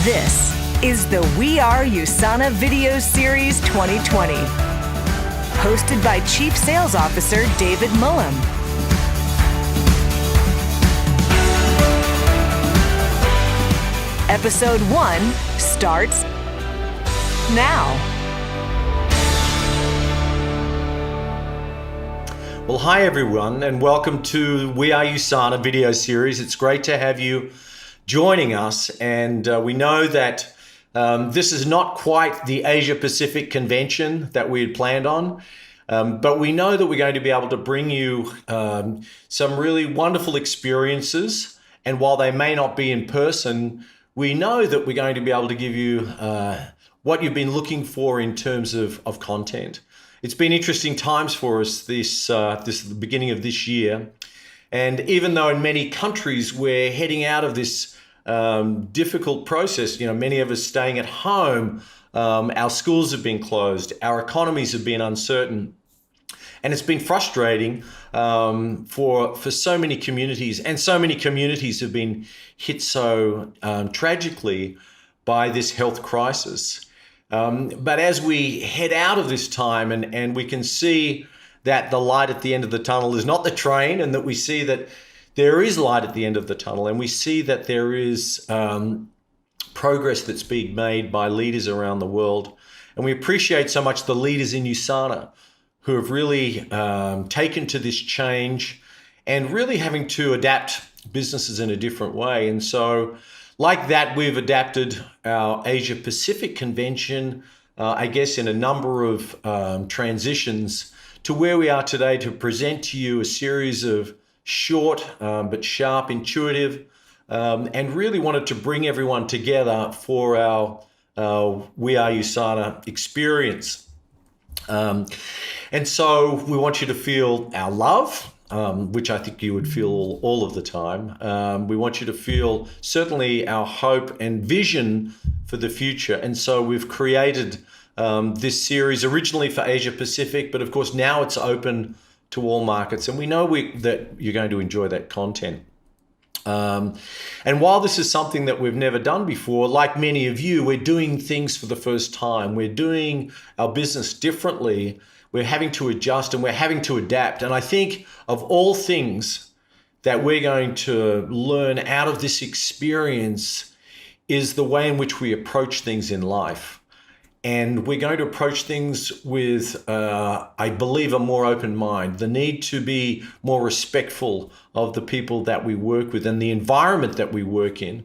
This is the We Are USANA Video Series 2020, hosted by Chief Sales Officer David Mullum. Episode 1 starts now. Well, hi everyone, and welcome to We Are USANA video series. It's great to have you joining us, and we know that this is not quite the Asia Pacific convention that we had planned on, but we know that we're going to be able to bring you some really wonderful experiences, and while they may not be in person, we know that we're going to be able to give you what you've been looking for in terms of content. It's been interesting times for us this beginning of this year. And even though in many countries we're heading out of this difficult process, many of us staying at home, our schools have been closed, our economies have been uncertain. And it's been frustrating for so many communities, and so many communities have been hit so tragically by this health crisis. But as we head out of this time and we can see that the light at the end of the tunnel is not the train, and that we see that there is light at the end of the tunnel, and we see that there is progress that's being made by leaders around the world. And we appreciate so much the leaders in USANA who have really taken to this change and really having to adapt businesses in a different way. And so like that, we've adapted our Asia Pacific convention, I guess, in a number of transitions to where we are today to present to you a series of short but sharp, intuitive, and really wanted to bring everyone together for our We Are USANA experience. And so we want you to feel our love, which I think you would feel all of the time. We want you to feel certainly our hope and vision for the future. And so we've created this series originally for Asia Pacific, but of course now it's open to all markets. And we know that you're going to enjoy that content. And while this is something that we've never done before, like many of you, we're doing things for the first time. We're doing our business differently. We're having to adjust and we're having to adapt. And I think of all things that we're going to learn out of this experience is the way in which we approach things in life. And we're going to approach things with, I believe, a more open mind, the need to be more respectful of the people that we work with and the environment that we work in,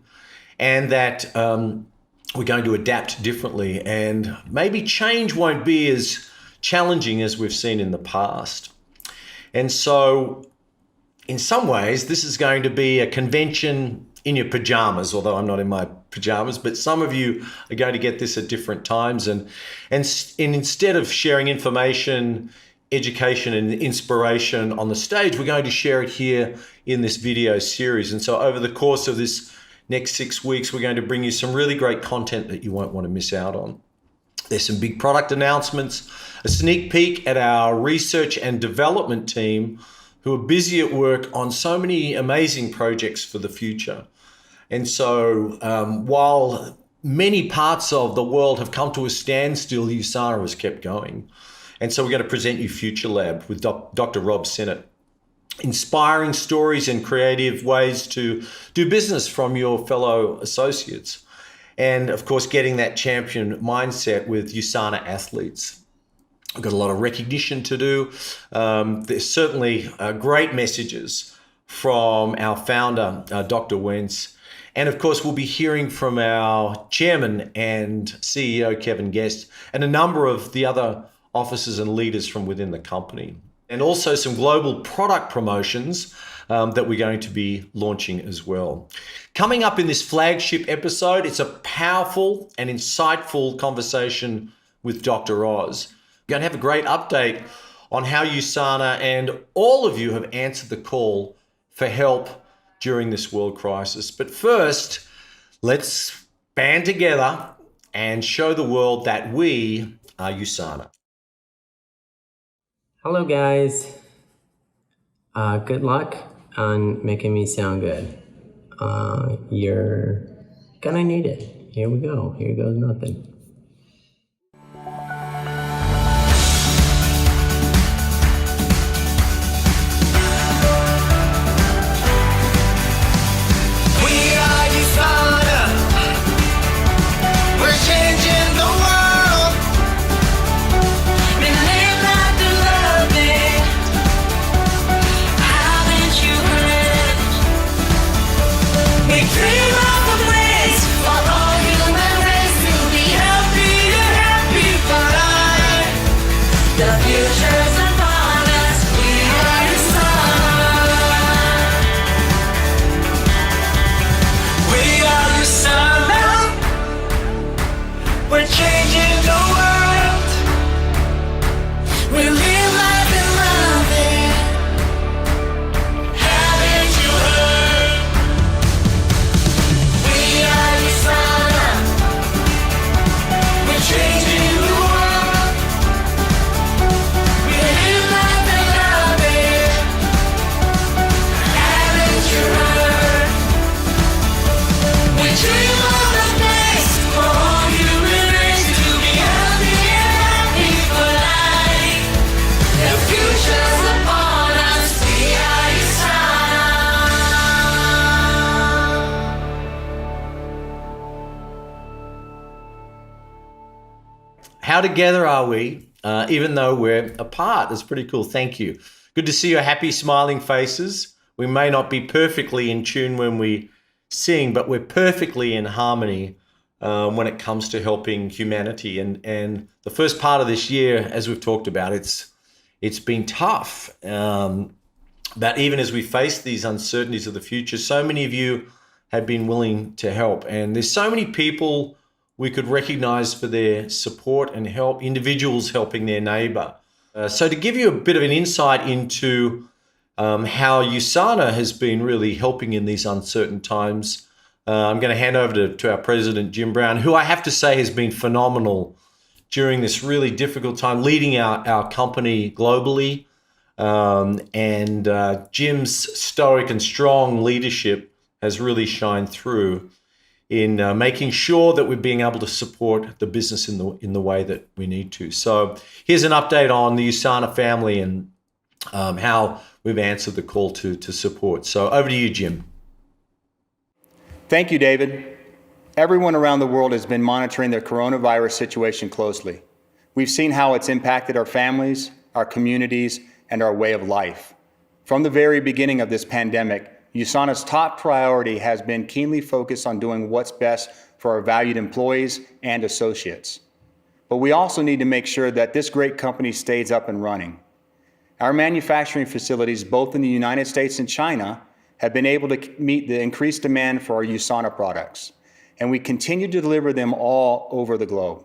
and that we're going to adapt differently. And maybe change won't be as challenging as we've seen in the past. And so in some ways, this is going to be a convention in your pajamas, although I'm not in my pajamas, but some of you are going to get this at different times. And instead of sharing information, education, and inspiration on the stage, we're going to share it here in this video series. And so over the course of this next 6 weeks, we're going to bring you some really great content that you won't want to miss out on. There's some big product announcements, a sneak peek at our research and development team who are busy at work on so many amazing projects for the future. And so while many parts of the world have come to a standstill, USANA has kept going. And so we're going to present you Future Lab with Dr. Rob Sinnott. Inspiring stories and creative ways to do business from your fellow associates. And of course, getting that champion mindset with USANA athletes. We've got a lot of recognition to do. There's certainly great messages from our founder, Dr. Wentz. And of course, we'll be hearing from our chairman and CEO, Kevin Guest, and a number of the other officers and leaders from within the company. And also some global product promotions that we're going to be launching as well. Coming up in this flagship episode, it's a powerful and insightful conversation with Dr. Oz. We're going to have a great update on how USANA and all of you have answered the call for help during this world crisis. But first, let's band together and show the world that we are USANA. Hello guys. Good luck on making me sound good. You're gonna need it. here we go. Here goes nothing. How together are we, even though we're apart? That's pretty cool. Thank you. Good to see your happy, smiling faces. We may not be perfectly in tune when we sing, but we're perfectly in harmony when it comes to helping humanity. And the first part of this year, as we've talked about, it's been tough. But even as we face these uncertainties of the future, so many of you have been willing to help. And there's so many people we could recognize for their support and help, individuals helping their neighbor. So to give you a bit of an insight into how USANA has been really helping in these uncertain times, I'm going to hand over to our president, Jim Brown, who I have to say has been phenomenal during this really difficult time, leading our company globally. And Jim's stoic and strong leadership has really shined through in making sure that we're being able to support the business in the way that we need to. So here's an update on the USANA family and how we've answered the call to support. So over to you, Jim. Thank you, David. Everyone around the world has been monitoring the coronavirus situation closely. We've seen how it's impacted our families, our communities, and our way of life. From the very beginning of this pandemic, USANA's top priority has been keenly focused on doing what's best for our valued employees and associates. But we also need to make sure that this great company stays up and running. Our manufacturing facilities, both in the United States and China, have been able to meet the increased demand for our USANA products, and we continue to deliver them all over the globe.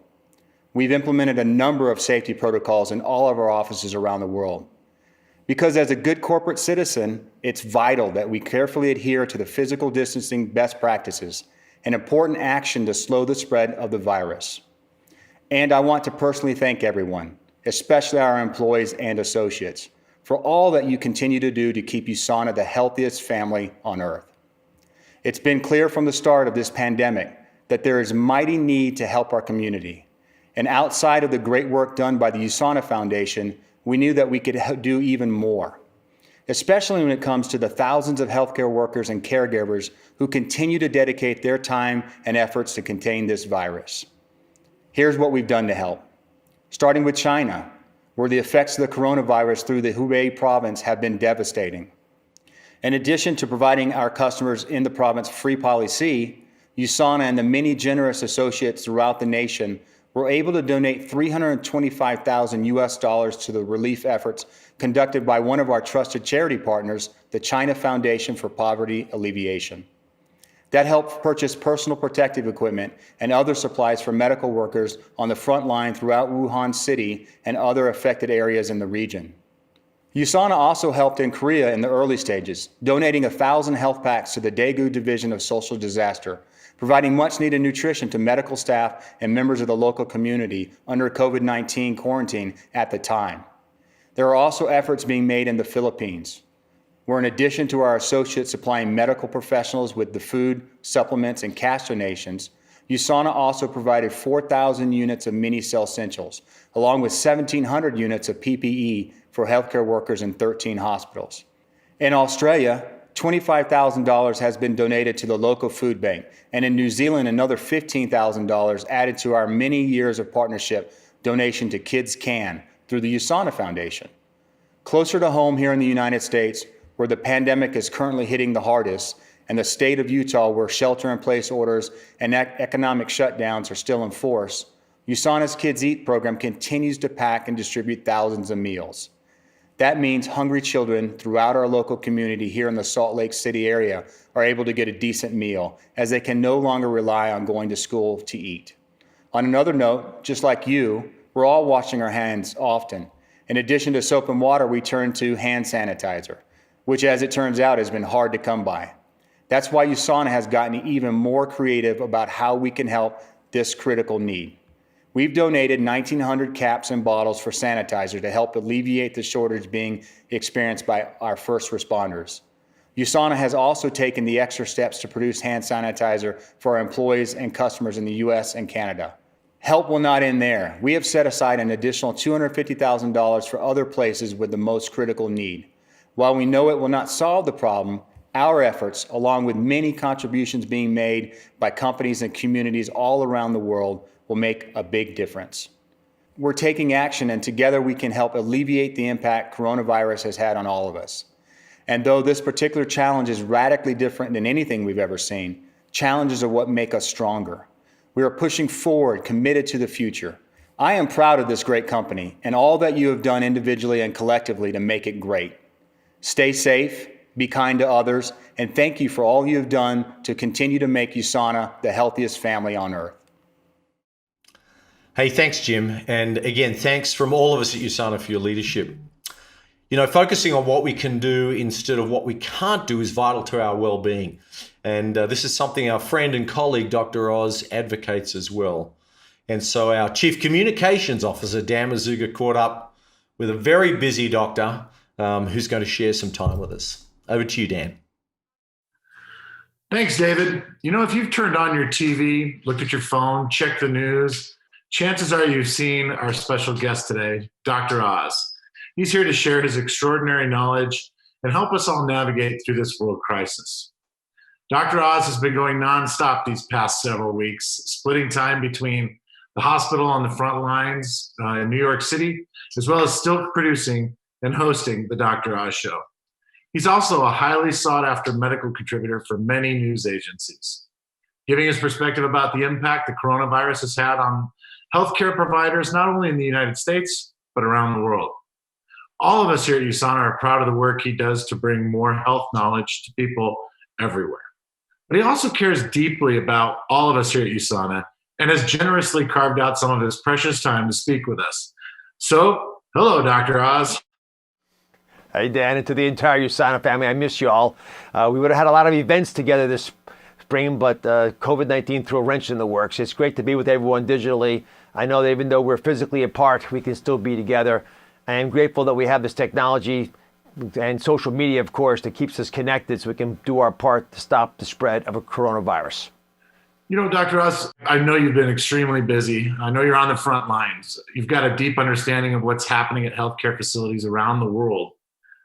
We've implemented a number of safety protocols in all of our offices around the world. Because as a good corporate citizen, it's vital that we carefully adhere to the physical distancing best practices, an important action to slow the spread of the virus. And I want to personally thank everyone, especially our employees and associates, for all that you continue to do to keep USANA the healthiest family on earth. It's been clear from the start of this pandemic that there is mighty need to help our community. And outside of the great work done by the USANA Foundation, we knew that we could do even more, especially when it comes to the thousands of healthcare workers and caregivers who continue to dedicate their time and efforts to contain this virus. Here's what we've done to help. Starting with China, where the effects of the coronavirus through the Hubei province have been devastating. In addition to providing our customers in the province free Poly-C, USANA and the many generous associates throughout the nation were able to donate $325,000 to the relief efforts conducted by one of our trusted charity partners, the China Foundation for Poverty Alleviation. That helped purchase personal protective equipment and other supplies for medical workers on the front line throughout Wuhan City and other affected areas in the region. USANA also helped in Korea in the early stages, donating 1,000 health packs to the Daegu Division of Social Disaster, providing much-needed nutrition to medical staff and members of the local community under COVID-19 quarantine at the time. There are also efforts being made in the Philippines, where in addition to our associates supplying medical professionals with the food, supplements, and cash donations, USANA also provided 4,000 units of mini-cell essentials, along with 1,700 units of PPE for healthcare workers in 13 hospitals. In Australia, $25,000 has been donated to the local food bank, and in New Zealand, another $15,000 added to our many years of partnership donation to Kids Can through the USANA Foundation. Closer to home here in the United States, where the pandemic is currently hitting the hardest, and the state of Utah, where shelter-in-place orders and economic shutdowns are still in force, USANA's Kids Eat program continues to pack and distribute thousands of meals. That means hungry children throughout our local community here in the Salt Lake City area are able to get a decent meal, as they can no longer rely on going to school to eat. On another note, just like you, we're all washing our hands often. In addition to soap and water, we turn to hand sanitizer, which, as it turns out, has been hard to come by. That's why USANA has gotten even more creative about how we can help this critical need. We've donated 1,900 caps and bottles for sanitizer to help alleviate the shortage being experienced by our first responders. USANA has also taken the extra steps to produce hand sanitizer for our employees and customers in the US and Canada. Help will not end there. We have set aside an additional $250,000 for other places with the most critical need. While we know it will not solve the problem, our efforts, along with many contributions being made by companies and communities all around the world, will make a big difference. We're taking action, and together we can help alleviate the impact coronavirus has had on all of us. And though this particular challenge is radically different than anything we've ever seen, challenges are what make us stronger. We are pushing forward, committed to the future. I am proud of this great company and all that you have done individually and collectively to make it great. Stay safe, be kind to others, and thank you for all you have done to continue to make USANA the healthiest family on earth. Hey, thanks, Jim. And again, thanks from all of us at USANA for your leadership. You know, focusing on what we can do instead of what we can't do is vital to our well-being. And this is something our friend and colleague, Dr. Oz, advocates as well. And so our Chief Communications Officer, Dan Mazuga, caught up with a very busy doctor who's going to share some time with us. Over to you, Dan. Thanks, David. You know, if you've turned on your TV, looked at your phone, checked the news, chances are you've seen our special guest today, Dr. Oz. He's here to share his extraordinary knowledge and help us all navigate through this world crisis. Dr. Oz has been going nonstop these past several weeks, splitting time between the hospital on the front lines in New York City, as well as still producing and hosting the Dr. Oz Show. He's also a highly sought-after medical contributor for many news agencies, giving his perspective about the impact the coronavirus has had on healthcare providers, not only in the United States, but around the world. All of us here at USANA are proud of the work he does to bring more health knowledge to people everywhere. But he also cares deeply about all of us here at USANA and has generously carved out some of his precious time to speak with us. So, hello, Dr. Oz. Hey, Dan, and to the entire USANA family, I miss you all. We would have had a lot of events together this spring, but COVID-19 threw a wrench in the works. It's great to be with everyone digitally. I know that even though we're physically apart, we can still be together. I am grateful that we have this technology and social media, of course, that keeps us connected so we can do our part to stop the spread of a coronavirus. You know, Dr. Oz, I know you've been extremely busy. I know you're on the front lines. You've got a deep understanding of what's happening at healthcare facilities around the world.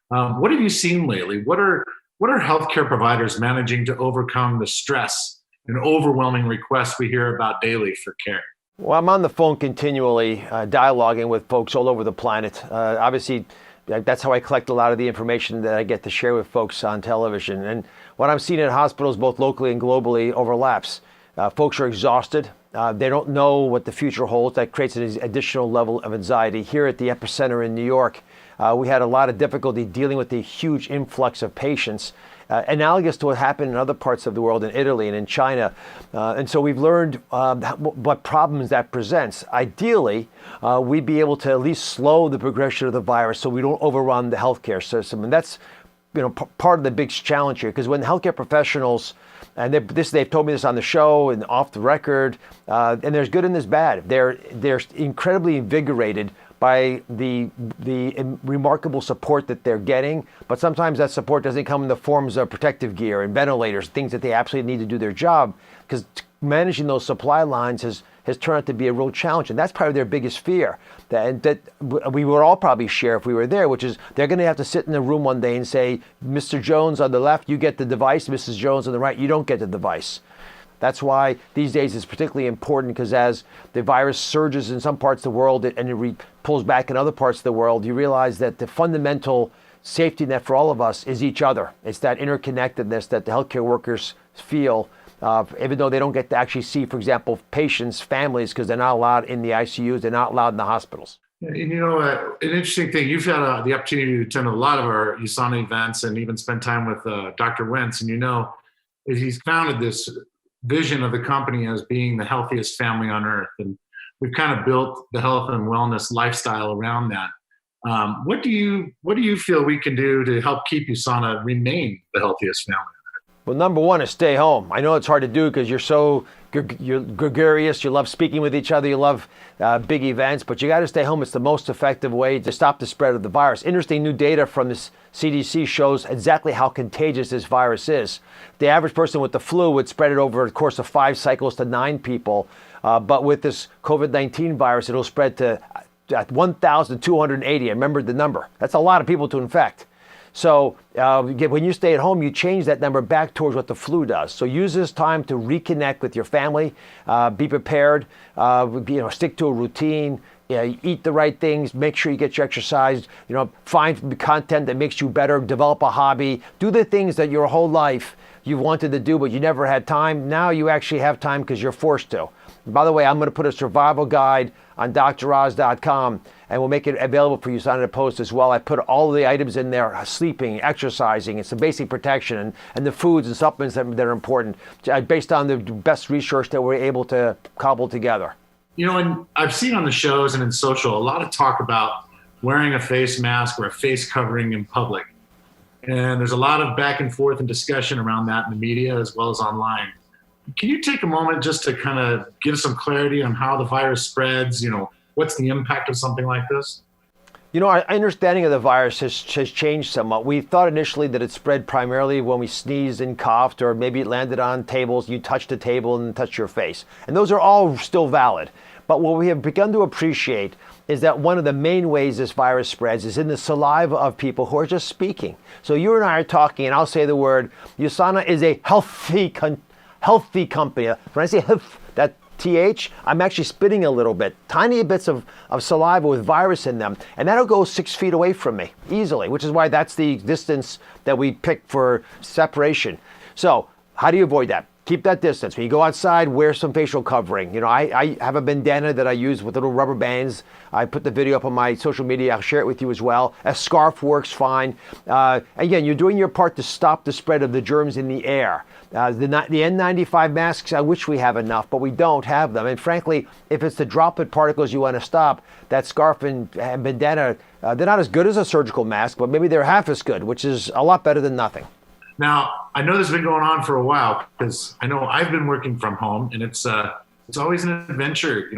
What have you seen lately? What are healthcare providers managing to overcome the stress and overwhelming requests we hear about daily for care? Well, I'm on the phone continually, dialoguing with folks all over the planet. Obviously, that's how I collect a lot of the information that I get to share with folks on television. And what I'm seeing in hospitals, both locally and globally, overlaps. Folks are exhausted. They don't know what the future holds. That creates an additional level of anxiety. Here at the epicenter in New York, we had a lot of difficulty dealing with the huge influx of patients, analogous to what happened in other parts of the world, in Italy and in China. And so we've learned what problems that presents. Ideally, we'd be able to at least slow the progression of the virus so we don't overrun the healthcare system. And that's part of the big challenge here, because when healthcare professionals, and they've told me this on the show and off the record, and there's good and there's bad. They're incredibly invigorated by the remarkable support that they're getting, but sometimes that support doesn't come in the forms of protective gear and ventilators, things that they absolutely need to do their job, because managing those supply lines has turned out to be a real challenge. And that's probably their biggest fear that we would all probably share if we were there, which is they're going to have to sit in the room one day and say, Mr. Jones on the left, you get the device. Mrs. Jones on the right, you don't get the device. That's why these days it's particularly important, because as the virus surges in some parts of the world and it pulls back in other parts of the world, you realize that the fundamental safety net for all of us is each other. It's that interconnectedness that the healthcare workers feel, even though they don't get to actually see, for example, patients, families, because they're not allowed in the ICUs, they're not allowed in the hospitals. And an interesting thing, you've had the opportunity to attend a lot of our USANA events and even spend time with Dr. Wentz, and he's founded this vision of the company as being the healthiest family on earth. And we've kind of built the health and wellness lifestyle around that. What do you feel we can do to help keep USANA remain the healthiest family? Well, number one is stay home. I know it's hard to do because you're gregarious, you love speaking with each other, you love big events, but you got to stay home. It's the most effective way to stop the spread of the virus. Interesting new data from the CDC shows exactly how contagious this virus is. The average person with the flu would spread it over the course of 5 cycles to 9 people, but with this COVID-19 virus, it'll spread to 1,280. I remembered the number. That's a lot of people to infect. So when you stay at home, you change that number back towards what the flu does. So use this time to reconnect with your family, be prepared, stick to a routine, eat the right things, make sure you get your exercise, find content that makes you better, develop a hobby, do the things that your whole life you've wanted to do, but you never had time. Now you actually have time because you're forced to. By the way, I'm going to put a survival guide on DrOz.com, and we'll make it available for USANA to post as well. I put all the items in there: sleeping, exercising, and some basic protection, and the foods and supplements that are important, based on the best research that we're able to cobble together. And I've seen on the shows and in social a lot of talk about wearing a face mask or a face covering in public. And there's a lot of back and forth and discussion around that in the media as well as online. Can you take a moment just to kind of give some clarity on how the virus spreads? What's the impact of something like this? Our understanding of the virus has changed somewhat. We thought initially that it spread primarily when we sneezed and coughed, or maybe it landed on tables, you touched a table and touched your face. And those are all still valid. But what we have begun to appreciate is that one of the main ways this virus spreads is in the saliva of people who are just speaking. So you and I are talking, and I'll say the word, USANA is a healthy company. When I say that TH, I'm actually spitting a little bit, tiny bits of saliva with virus in them, and that'll go 6 feet away from me easily, which is why that's the distance that we picked for separation. So how do you avoid that? Keep that distance. When you go outside, wear some facial covering. I have a bandana that I use with little rubber bands. I put the video up on my social media. I'll share it with you as well. A scarf works fine. Again, you're doing your part to stop the spread of the germs in the air. The N95 masks, I wish we have enough, but we don't have them. And frankly, if it's the droplet particles you want to stop, that scarf and bandana, they're not as good as a surgical mask, but maybe they're half as good, which is a lot better than nothing. Now, I know this has been going on for a while, because I know I've been working from home, and it's always an adventure.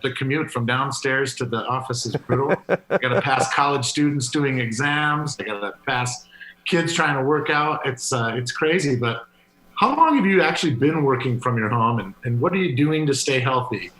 The commute from downstairs to the office is brutal. I got to pass college students doing exams. I got to pass kids trying to work out. It's crazy. But how long have you actually been working from your home, and what are you doing to stay healthy?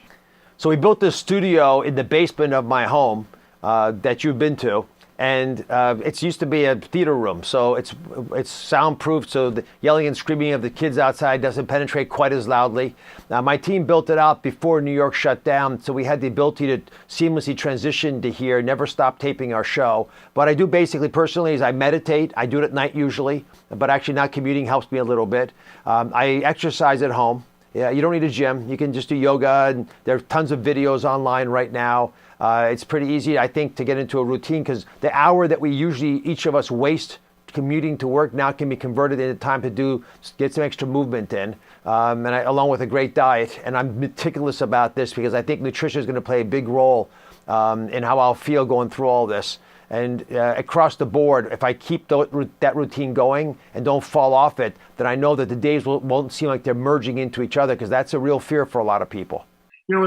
So we built this studio in the basement of my home that you've been to. And it used to be a theater room, so it's soundproof, so the yelling and screaming of the kids outside doesn't penetrate quite as loudly. My team built it out before New York shut down, so we had the ability to seamlessly transition to here, never stop taping our show. What I do basically personally is I meditate. I do it at night usually, but actually not commuting helps me a little bit. I exercise at home. Yeah, you don't need a gym. You can just do yoga, and there are tons of videos online right now. It's pretty easy, I think, to get into a routine, because the hour that we usually, each of us, waste commuting to work now can be converted into time to get some extra movement in, along with a great diet. And I'm meticulous about this because I think nutrition is going to play a big role in how I'll feel going through all this. And across the board, if I keep that routine going and don't fall off it, then I know that the days won't seem like they're merging into each other, because that's a real fear for a lot of people.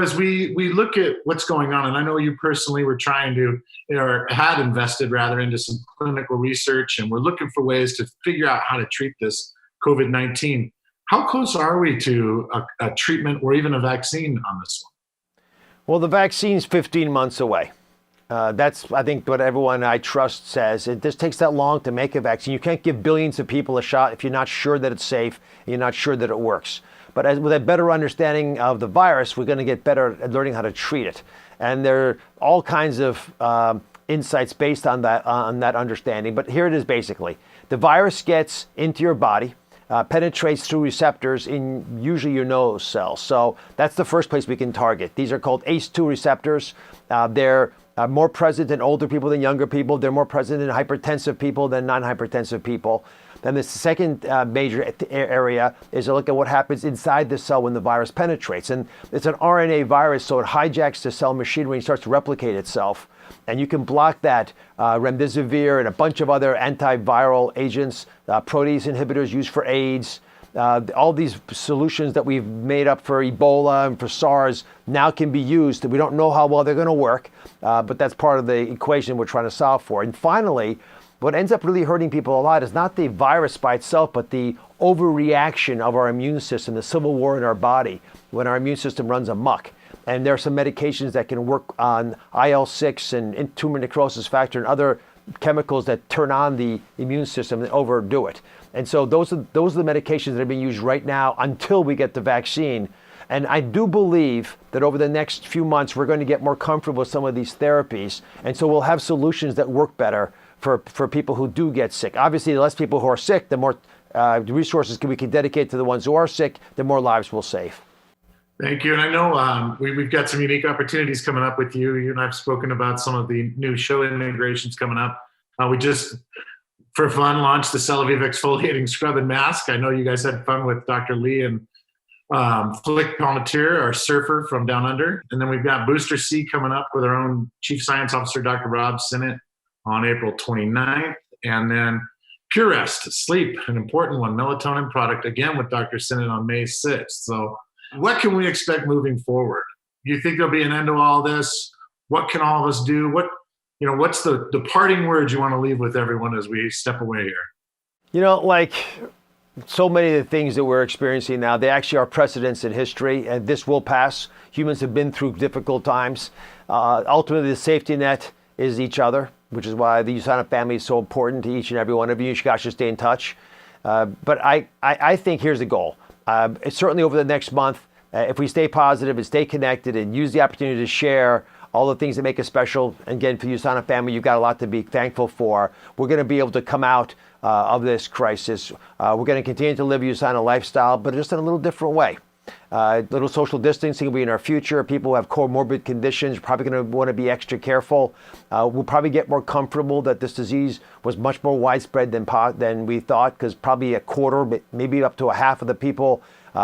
As we look at what's going on, and I know you personally were trying to, or had invested rather, into some clinical research, and we're looking for ways to figure out how to treat this COVID-19. How close are we to a treatment or even a vaccine on this one? Well, the vaccine's 15 months away. That's, I think, what everyone I trust says. It just takes that long to make a vaccine. You can't give billions of people a shot if you're not sure that it's safe and you're not sure that it works. But with a better understanding of the virus, we're going to get better at learning how to treat it. And there are all kinds of insights based on that understanding. But here it is basically. The virus gets into your body, penetrates through receptors in usually your nose cells. So that's the first place we can target. These are called ACE2 receptors. They're more present in older people than younger people. They're more present in hypertensive people than non-hypertensive people. Then the second major area is to look at what happens inside the cell when the virus penetrates. And it's an RNA virus, so it hijacks the cell machinery and starts to replicate itself. And you can block that. Remdesivir and a bunch of other antiviral agents, protease inhibitors used for AIDS, all these solutions that we've made up for Ebola and for SARS now can be used. We don't know how well they're going to work, but that's part of the equation we're trying to solve for. And finally, what ends up really hurting people a lot is not the virus by itself, but the overreaction of our immune system, the civil war in our body, when our immune system runs amok. And there are some medications that can work on IL-6 and tumor necrosis factor and other chemicals that turn on the immune system and overdo it. And so those are the medications that are being used right now until we get the vaccine. And I do believe that over the next few months, we're going to get more comfortable with some of these therapies. And so we'll have solutions that work better for people who do get sick. Obviously, the less people who are sick, the more resources we can dedicate to the ones who are sick, the more lives we'll save. Thank you. And I know we've got some unique opportunities coming up with you. You and I have spoken about some of the new show integrations coming up. We just, for fun, launched the Celavive Exfoliating Scrub and Mask. I know you guys had fun with Dr. Lee and Flick Palmatier, our surfer from Down Under. And then we've got Booster C coming up with our own Chief Science Officer, Dr. Rob Sinnott, on April 29th. And then Pure Rest, sleep, an important one, melatonin product, again with Dr. Sinnott on May 6th. So what can we expect moving forward? Do you think there'll be an end to all this? What can all of us do? What's the parting words you want to leave with everyone as we step away here? Like so many of the things that we're experiencing now, they actually are precedents in history, and this will pass. Humans have been through difficult times. Ultimately, the safety net is each other, which is why the USANA family is so important to each and every one of you. You guys should stay in touch. But I think here's the goal. Certainly over the next month, if we stay positive and stay connected and use the opportunity to share all the things that make us special, again, for the USANA family, you've got a lot to be thankful for. We're going to be able to come out of this crisis. We're going to continue to live a USANA lifestyle, but just in a little different way. Little social distancing will be in our future. People who have comorbid conditions are probably going to want to be extra careful. We'll probably get more comfortable that this disease was much more widespread than we thought, because probably a quarter, maybe up to a half of the people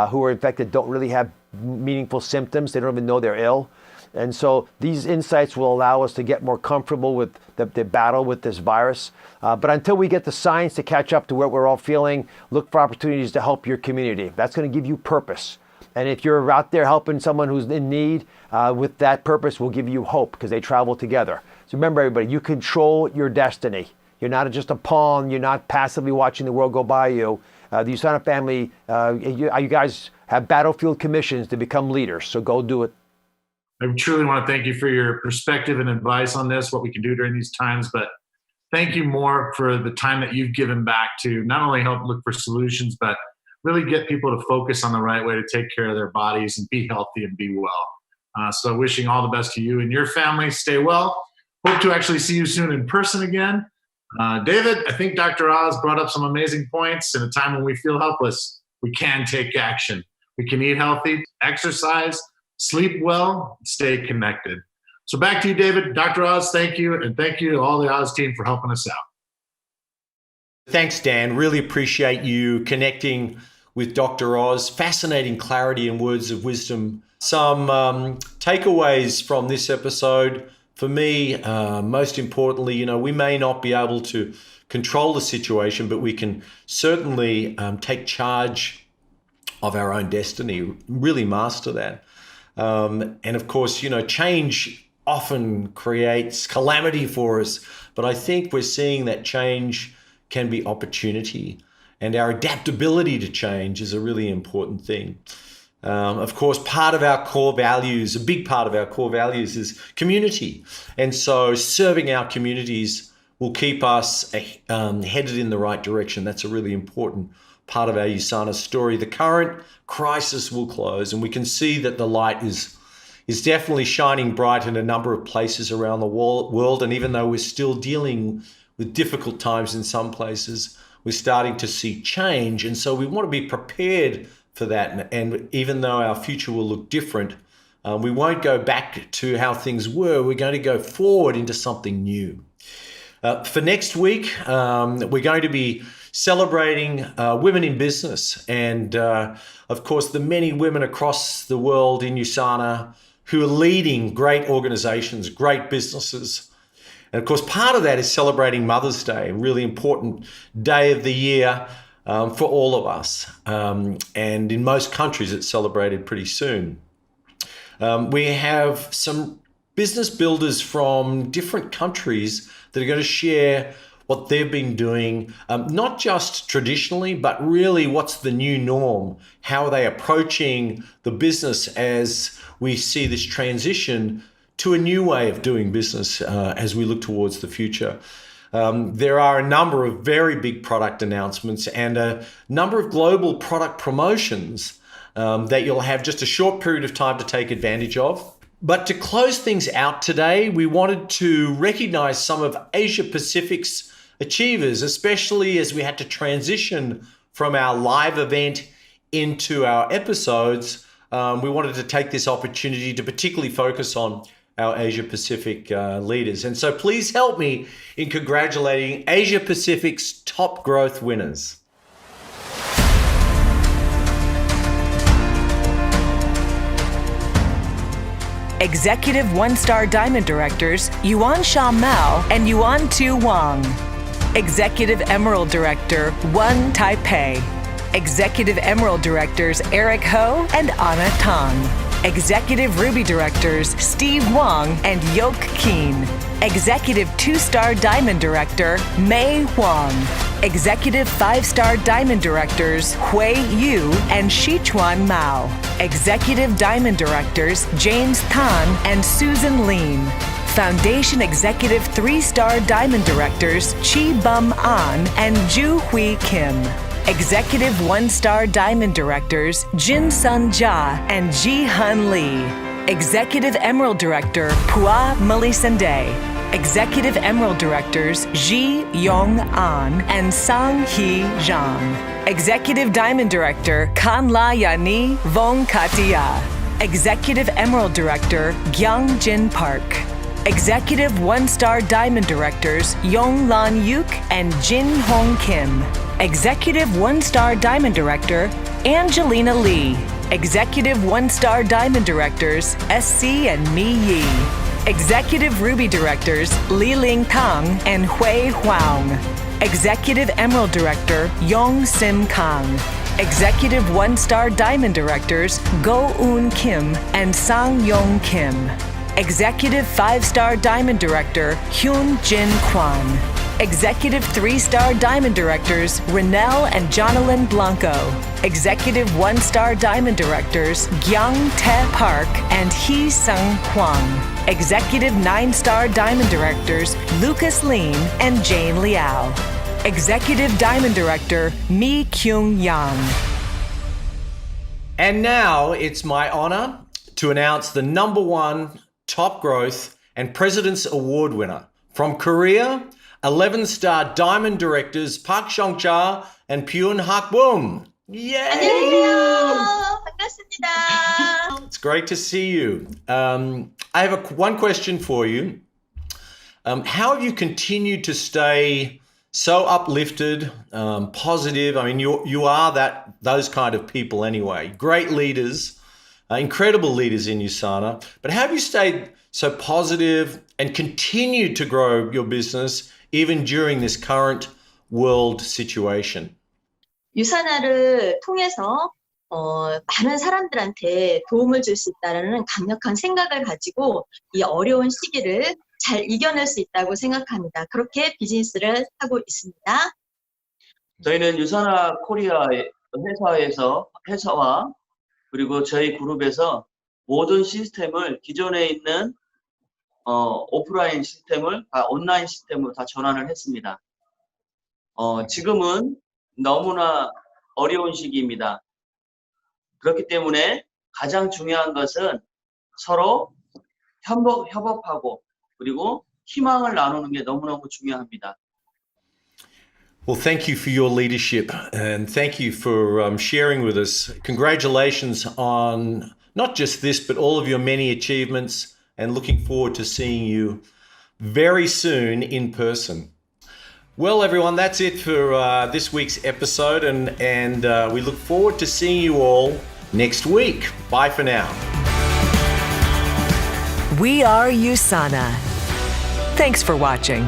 who are infected don't really have meaningful symptoms. They don't even know they're ill. And so these insights will allow us to get more comfortable with the battle with this virus. But until we get the science to catch up to what we're all feeling, look for opportunities to help your community. That's going to give you purpose. And if you're out there helping someone who's in need, with that purpose will give you hope, because they travel together. So remember, everybody, you control your destiny. You're not just a pawn. You're not passively watching the world go by you. The USANA family, you guys have battlefield commissions to become leaders. So go do it. I truly want to thank you for your perspective and advice on this, what we can do during these times, but thank you more for the time that you've given back to not only help look for solutions, but really get people to focus on the right way to take care of their bodies and be healthy and be well. So wishing all the best to you and your family. Stay well. Hope to actually see you soon in person again. David, I think Dr. Oz brought up some amazing points. In a time when we feel helpless, we can take action. We can eat healthy, exercise, sleep well, stay connected. So back to you, David. Dr. Oz, thank you. And thank you to all the Oz team for helping us out. Thanks, Dan. Really appreciate you connecting with Dr. Oz. Fascinating clarity and words of wisdom. Some takeaways from this episode. For me, most importantly, we may not be able to control the situation, but we can certainly take charge of our own destiny, really master that. And of course, change often creates calamity for us, but I think we're seeing that change can be opportunity. and our adaptability to change is a really important thing. Of course, part of our core values, a big part of our core values is community. And so serving our communities will keep us headed in the right direction. That's a really important part of our USANA story. The current crisis will close, and we can see that the light is definitely shining bright in a number of places around the world. And even though we're still dealing with difficult times in some places, we're starting to see change. And so we want to be prepared for that. And even though our future will look different, we won't go back to how things were. We're going to go forward into something new. For next week, we're going to be celebrating women in business. And of course, the many women across the world in USANA who are leading great organizations, great businesses. And of course, part of that is celebrating Mother's Day, a really important day of the year for all of us. And in most countries, it's celebrated pretty soon. We have some business builders from different countries that are going to share what they've been doing, not just traditionally, but really what's the new norm? How are they approaching the business as we see this transition to a new way of doing business as we look towards the future? There are a number of very big product announcements and a number of global product promotions that you'll have just a short period of time to take advantage of. But to close things out today, we wanted to recognize some of Asia Pacific's achievers, especially as we had to transition from our live event into our episodes. We wanted to take this opportunity to particularly focus on our Asia Pacific leaders. And so please help me in congratulating Asia Pacific's top growth winners. Executive One-Star Diamond Directors Yuan Sha Mao and Yuan Tu Wang. Executive Emerald Director One Taipei. Executive Emerald Directors Eric Ho and Anna Tang. Executive Ruby Directors Steve Wang and Yok Keen. Executive 2-Star Diamond Director Mei Huang. Executive 5-Star Diamond Directors Hui Yu and Shichuan Mao. Executive Diamond Directors James Tan and Susan Lean. Foundation Executive 3-Star Diamond Directors Chi Bum An and Ju Hui Kim. Executive 1-Star Diamond Directors Jin Sun Ja and Ji Hun Lee. Executive Emerald Director Pua Melisande. Executive Emerald Directors Ji Yong An and Sang Hee Zhang. Executive Diamond Director Kan La Yani Vong Katia. Executive Emerald Director Gyang Jin Park. Executive 1-Star Diamond Directors Yong Lan Yuk and Jin Hong Kim. Executive 1-Star Diamond Director Angelina Lee. Executive 1-Star Diamond Directors SC and Mi Yi. Executive Ruby Directors Li Ling Tang and Hui Huang. Executive Emerald Director Yong Sim Kang. Executive 1-Star Diamond Directors Go Eun Kim and Sang Yong Kim. Executive 5-Star Diamond Director Hyun Jin Kwan. Executive 3-Star Diamond Directors Renelle and Jonalyn Blanco. Executive 1-Star Diamond Directors Gyang Tae Park and Hee Sung Hwang. Executive 9-Star Diamond Directors Lucas Lean and Jane Liao. Executive Diamond Director Mi Kyung Yang. And now it's my honor to announce the #1 top growth and President's Award winner from Korea, 11-Star Diamond Directors Park Seong-cha and Pyun Hak-boom. Yay! 안녕하세요. 반갑습니다. It's great to see you. I have one question for you. How have you continued to stay so uplifted, positive? I mean, you are those kind of people anyway. Great leaders, incredible leaders in USANA. But how have you stayed so positive and continued to grow your business even during this current world situation? 유산화를 통해서 많은 사람들한테 도움을 줄 수 있다는 강력한 생각을 가지고 이 어려운 시기를 잘 이겨낼 수 있다고 생각합니다. 그렇게 비즈니스를 하고 있습니다. 저희는 유산화 코리아 회사와 그리고 저희 그룹에서 모든 시스템을 기존에 있는 오프라인 시스템을 다 온라인 시스템으로 다 전환을 했습니다. 지금은 너무나 어려운 시기입니다. 그렇기 때문에 가장 중요한 것은 서로 협업하고 그리고 희망을 나누는 게 너무너무 중요합니다. Well, thank you for your leadership and thank you for sharing with us. Congratulations on not just this, but all of your many achievements, and looking forward to seeing you very soon in person. Well, everyone, that's it for this week's episode, and we look forward to seeing you all next week. Bye for now. We are USANA. Thanks for watching.